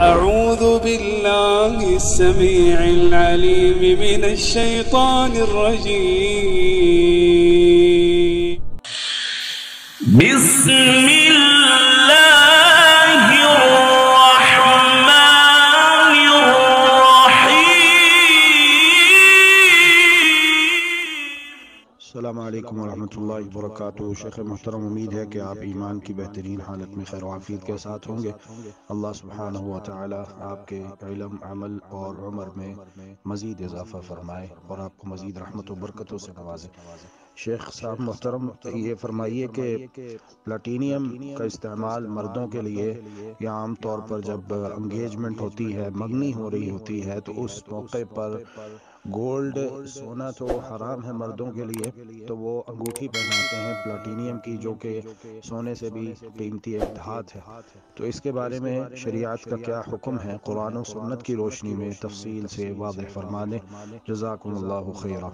أعوذ بالله السميع العليم من الشيطان الرجيم. بسم الله الرحمن الرحيم. السلام علیکم ورحمۃ اللہ وبرکاتہ۔ شیخ محترم، امید ہے کہ آپ ایمان کی بہترین حالت میں خیر و عافیت کے ساتھ ہوں گے۔ اللہ سبحانہ و تعالی آپ کے علم، عمل اور عمر میں مزید اضافہ فرمائے اور آپ کو مزید رحمت و برکتوں سے نوازے۔ شیخ صاحب محترم، یہ فرمائیے کہ پلاٹینیم کا استعمال مردوں کے لیے یا عام طور پر جب انگیجمنٹ ہوتی ہے، منگنی ہو رہی ہوتی ہے، تو اس موقع پر گولڈ سونا تو حرام ہے مردوں کے لیے، تو وہ انگوٹھی پہناتے ہیں پلاٹینیم کی، جو کہ سونے سے بھی قیمتی ایک دھات ہے۔ تو اس کے بارے میں شریعت کا کیا حکم ہے، قرآن و سنت کی روشنی میں تفصیل سے واضح فرما دیں۔ جزاکم اللہ خیرا۔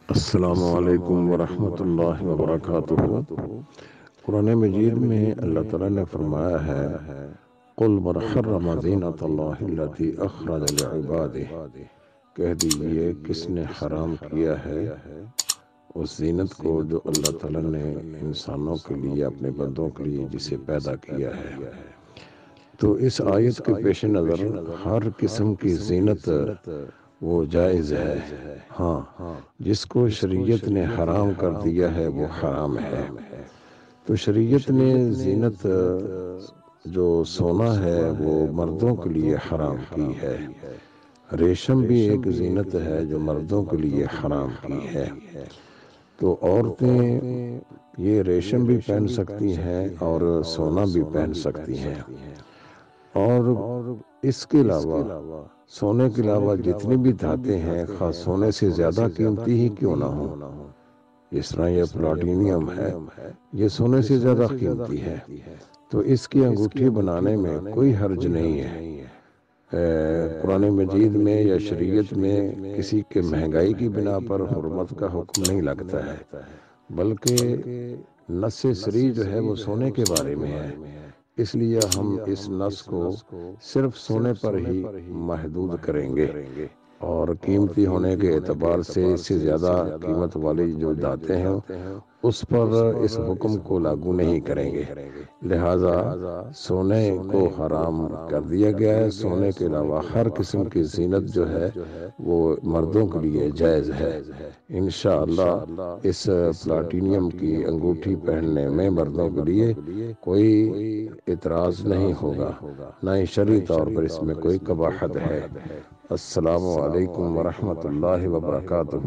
السلام علیکم ورحمۃ اللہ وبرکاتہ۔ قرآن مجید میں اللہ تعالیٰ نے فرمایا ہے، قل من حرم زینۃ اللہ التی اخرج لعبادہ، کہہ دیجئے کس نے حرام کیا ہے اس زینت کو جو اللہ تعالیٰ نے انسانوں کے لیے، اپنے بندوں کے لیے جسے پیدا کیا ہے۔ تو اس آیت کے پیش نظر ہر قسم کی زینت وہ جائز ہے، ہاں جس کو شریعت نے حرام کر دیا ہے وہ حرام ہے۔ تو شریعت نے زینت جو سونا ہے وہ مردوں کے لیے حرام کی ہے، ریشم بھی ایک زینت ہے جو مردوں کے لیے حرام کی ہے۔ تو عورتیں یہ ریشم بھی پہن سکتی ہیں اور سونا بھی پہن سکتی ہیں، اور اس کے علاوہ سونے کے علاوہ جتنی بھی دھاتیں ہیں، خاص سونے سے زیادہ قیمتی ہی کیوں نہ ہو، جس طرح یہ پلاٹینیم ہے، یہ سونے سے زیادہ قیمتی ہے، تو اس کی انگوٹھی بنانے میں کوئی حرج نہیں ہے۔ قرآن مجید میں یا شریعت میں کسی کے مہنگائی کی بنا پر حرمت کا حکم نہیں لگتا ہے، بلکہ نص سری جو ہے وہ سونے کے بارے میں ہے، اس لیے ہم اس نص کو صرف سونے پر ہی محدود کریں گے، اور قیمتی ہونے کے اعتبار سے اس سے زیادہ قیمت والی جو دھاتیں ہیں اس پر اس حکم کو لاگو نہیں کریں گے۔ لہذا سونے کو حرام کر دیا گیا ہے، سونے کے علاوہ ہر قسم کی زینت جو ہے وہ مردوں کے لیے جائز ہے۔ انشاءاللہ اس پلاٹینیم کی انگوٹھی پہننے میں مردوں کے لیے کوئی اعتراض نہیں ہوگا، نہ ہی شرعی طور پر اس میں کوئی قباحت ہے۔ السلام علیکم ورحمۃ اللہ وبرکاتہ۔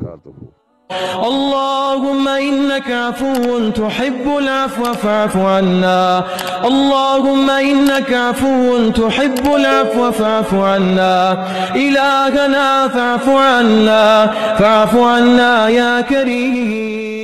اللهم إنك عفو تحب العفو فاعف عنا، اللهم إنك عفو تحب العفو فاعف عنا، إلهنا فاعف عنا، فاعف عنا يا كريم۔